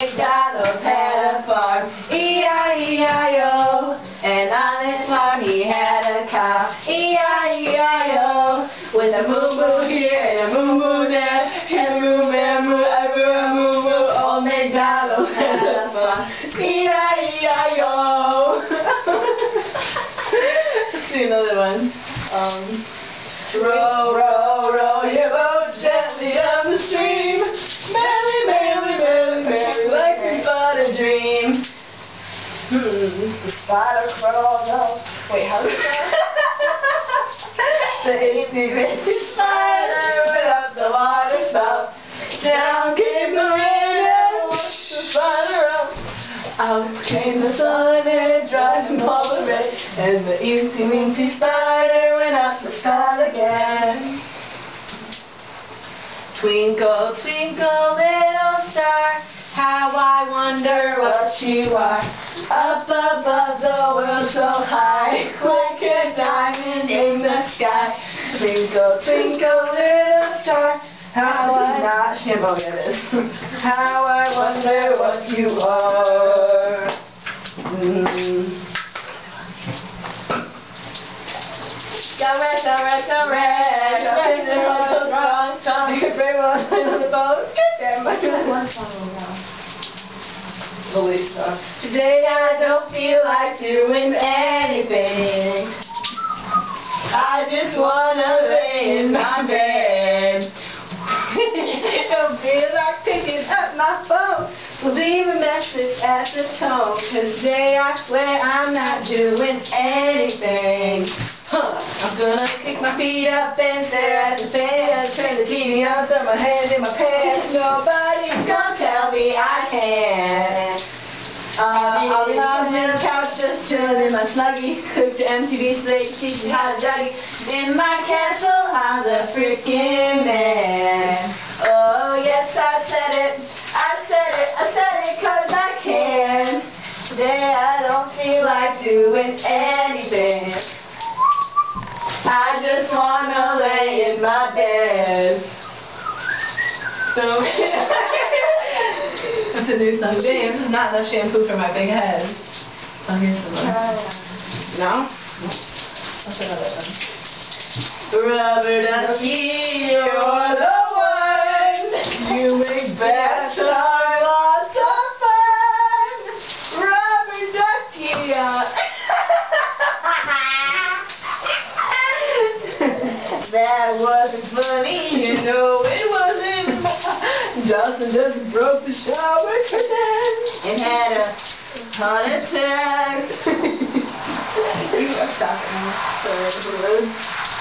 MacDonald had a farm, E-I-E-I-O. And on his farm he had a cow, E-I-E-I-O. With a moo-moo here and a moo-moo there, and a moo-moo everywhere, moo-moo. Old MacDonald had a farm, E-I-E-I-O. Let's do another one. Row, row, row your boat gently down the stream. Merrily, merrily, merrily, merrily, like we thought a dream. The spider crawled up. Wait, how does that? The itty-bitty spider went up the water spout. Down came the rain and washed the spider up. Out came the sun and it dried them all away. And the eensy-weensy spider went up the spout again. Twinkle, twinkle, little star, how I wonder what you are. Up above the world so high, like a diamond in the sky. Twinkle, twinkle, little star, how I... Not Shambo, it is. How I wonder what you are. Today I don't feel like doing anything. I just wanna lay in my bed. Don't feel like picking up my phone. We'll leave a message at the tone. 'Cause today I swear I'm not doing anything. I'm gonna kick my feet up and stare at the fan. Turn the TV on, throw my hands in my pants. Nobody's gonna tell me I can't. I'll be on the couch just chilling in my Snuggie. Cook the MTV slate, teach me how to Dougie. In my castle, I'm the freaking man. Oh yes, I said it, I said it, I said it 'cause I can. Today I don't feel like doing anything. I just wanna lay in my bed. So that's a new song. Damn, this is not enough shampoo for my big head. Oh, here's some more. No? What's another one? Rubber ducky, you're the one. You make bets are lots of fun. Rubber ducky, that wasn't funny, you know it wasn't. Johnson just broke the shower curtain and had a heart attack. You are stopping. Sorry.